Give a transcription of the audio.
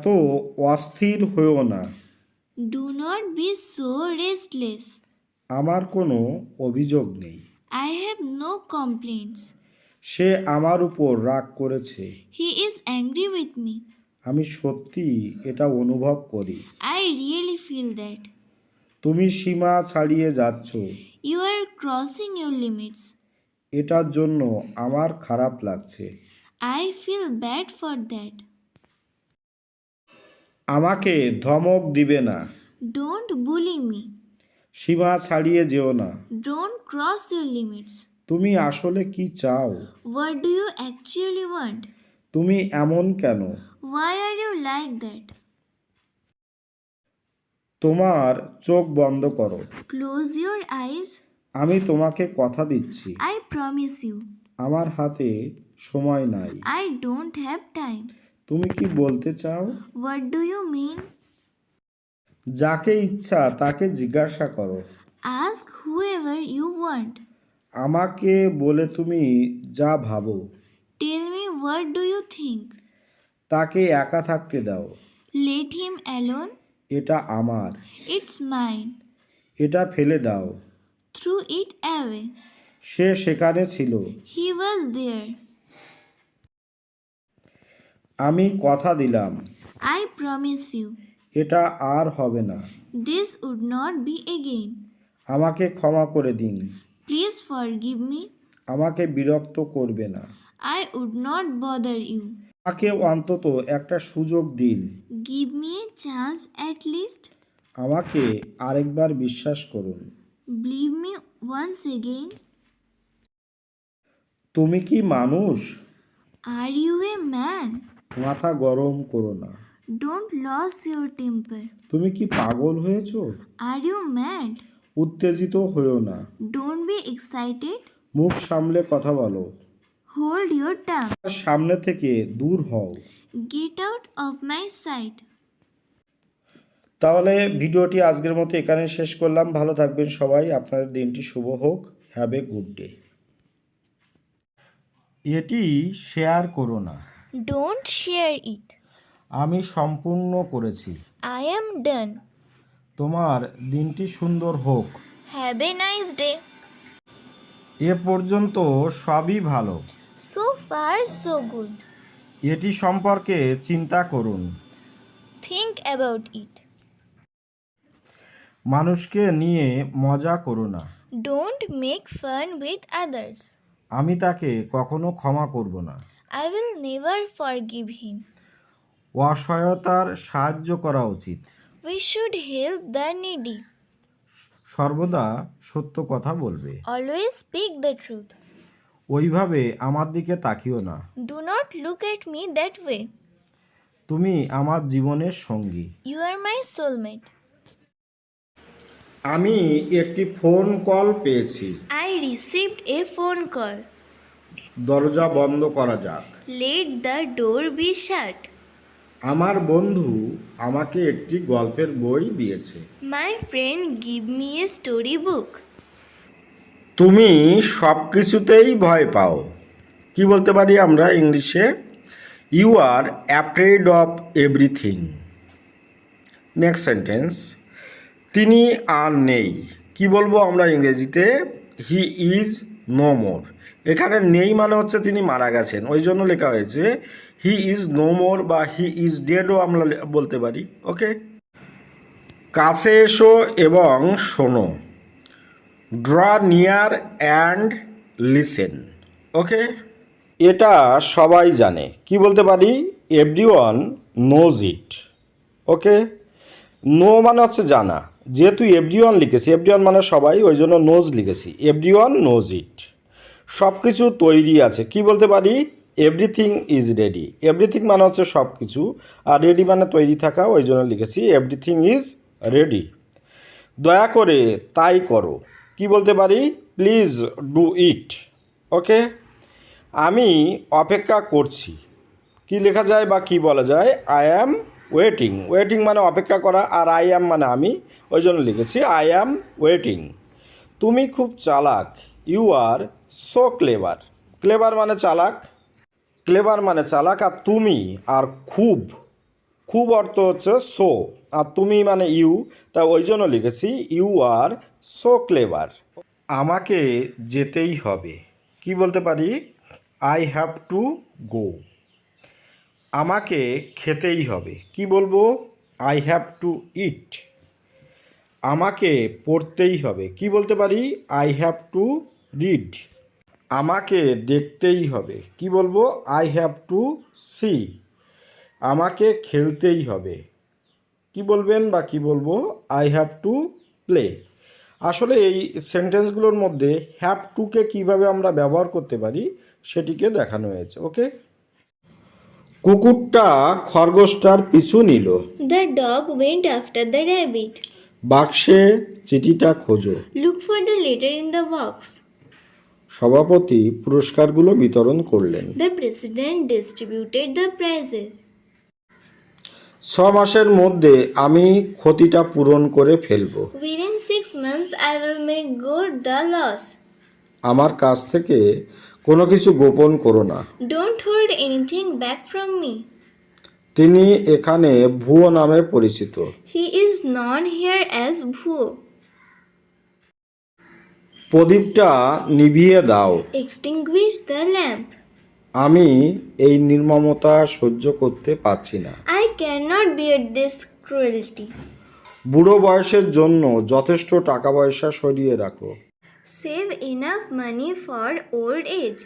এত অস্থির হইও না। Do not be so restless. আমার কোনো অভিযোগ নেই। I have no complaints. সে আমার উপর রাগ করেছে। He is angry with me. আমি সত্যি এটা অনুভব করি। I really feel that. তুমি সীমা ছাড়িয়ে যাচ্ছ। You are crossing your limits. এটার জন্য আমার খারাপ লাগছে। I feel bad for that. আমাকে ধমক দিবে না। Don't bully me. সীমা ছাড়িয়ে যেও না। Don't cross your limits. তুমি আসলে কি চাও? What do you actually want? তুমি এমন কেন? Why are you like that? তোমার চোখ বন্ধ করো। Close your eyes. আমি তোমাকে কথা দিচ্ছি। I promise you. আমার হাতে সময় নাই। I don't have time. তুমি কি বলতে চাও? What do you mean? যাকে ইচ্ছা তাকে জিজ্ঞাসা করো। Ask whoever you want. আমাকে বলে তুমি যা ভাবো। Tell me what do you think? তাকে একা থাকতে দাও। Let him alone. এটা আমার। It's mine. এটা ফেলে দাও। Throw it away. সে সেখানে ছিল। He was there. আমি কথা দিলাম। I promise you. এটা আর হবে না। This would not be again. আমাকে ক্ষমা করে দিন। Please forgive me. আমাকে বিরক্ত করবে না। I would not bother you. আমাকে অন্তত একটা সুযোগ দিন। Give me a chance at least. আমাকে আরেকবার বিশ্বাস করুন। Believe me once again. তুমি কি মানুষ? Are you a man? মাথা গরম করো না। Don't lose your temper. তুমি কি পাগল হয়েছো? Are you mad? উত্তেজিত হয়েও না। Don't be excited. মুখ সামলে কথা বলো। Hold your tongue. সামনে থেকে দূর হও। Get out of my sight. তাহলে ভিডিওটি আজকের মতো এখানে শেষ করলাম। ভালো থাকবেন সবাই। আপনাদের দিনটি শুভ হোক। Have a good day. এটি শেয়ার করো না। Don't share it. আমি সম্পূর্ণ করেছি। I am done. তোমার দিনটি সুন্দর হোক। Have a nice day. এ পর্যন্ত সবই ভালো। So far, so good. এটি সম্পর্কে চিন্তা করুন। Think about it. মানুষকে নিয়ে মজা করো না। Don't make fun with others. আমি তাকে কখনো ক্ষমা করব না। I will never forgive him. অসহায়তার সাহায্য করা উচিত। We should help the needy. সর্বদা সত্য কথা বলবে। Always speak the truth. ওইভাবে আমার দিকে তাকিও না। Do not look at me that way. তুমি আমার জীবনের সঙ্গী। You are my soulmate. আমি একটি ফোন কল পেয়েছি। I received a phone call. দরজা বন্ধ করা যাক। Let the door be shut. আমার বন্ধু আমাকে একটি গল্পের বই দিয়েছে। My friend gave me a story book. তুমি সব কিছুতেই ভয় পাও। কি বলতে পারি আমরা ইংলিশে? You are afraid of everything. Next sentence, তিনি আর নেই। কি বলবো আমরা ইংরেজিতে? He is no more. এখানে নেই মানে হচ্ছে তিনি মারা গেছেন, ওই জন্য লেখা হয়েছে হি ইজ নো মোর বা হি ইজ ডেডও আমরা বলতে পারি। ওকে, কাছে এসো এবং শোনো। Draw near and listen. Okay, এটা সবাই জানে। কি বলতে পারি? Everyone knows it. Okay, know মানে হচ্ছে জানা। যেহেতু এভরিওয়ান লিখেছি, এভরিওয়ান মানে সবাই, ওই জন্য নোজ লিখেছি। এভরিওয়ান নোজ ইট। সব কিছু তৈরি আছে। কি বলতে পারি? Everything is ready. এভরিথিং মানে হচ্ছে সব কিছু, আর রেডি মানে তৈরি থাকা, ওই জন্য লিখেছি এভরিথিং ইজ রেডি। দয়া করে তাই করো। কি বলতে পারি? Please do it. ওকে, আমি অপেক্ষা করছি। কি লেখা যায় বা কি বলা যায়? I am waiting. ওয়েটিং মানে অপেক্ষা করা, আর আই অ্যাম মানে আমি, ওই জন্য লিখেছি আই অ্যাম ওয়েটিং। তুমি খুব চালাক। You are so clever. Clever মানে চালাক, ক্লেভার মানে চালাক, আর তুমি আর খুব, খুব অর্থ হচ্ছে সো, আর তুমি মানে ইউ, তা ওই জন্য লিখেছি ইউ আর সো ক্লেভার। আমাকে যেতেই হবে, কি বলতে পারি? I have to go. আমাকে খেতেই হবে, কি বলবো? I have to eat. আমাকে পড়তেই হবে, কি বলতে পারি? I have to read. আমাকে দেখতেই হবে, কি বলবো? I have to see. আমাকে খেলতেই হবে, কি বলবেন বা কি বলবো? I have to play. আসলে এই সেন্টেন্সগুলোর মধ্যে হ্যাভ টুকে কীভাবে আমরা ব্যবহার করতে পারি সেটিকে দেখানো হয়েছে। ওকে, কুকুরটা খরগোশটার পিছু নিল। The dog went after the rabbit. বাক্সে চিঠিটা খোঁজো। Look for the letter in the box. সভাপতি পুরস্কারগুলো বিতরণ করলেন। The president distributed the prizes. 6 মাসের মধ্যে আমি ক্ষতিটা পূরণ করে ফেলব। Within 6 months, I will make good the loss. আমার কাছ থেকে কোনো কিছু গোপন করো না। Don't hold anything back from me. তিনি এখানে ভুয়ো নামে পরিচিত। He is known here as Bhuo. প্রদীপটা নিভিয়ে দাও। Extinguish the lamp. আমি এই নির্মমতা সহ্য করতে পারছি না। I cannot bear this cruelty. বুড়ো বয়সের জন্য যথেষ্ট টাকা পয়সা সরিয়ে রাখো। Save enough money for old age.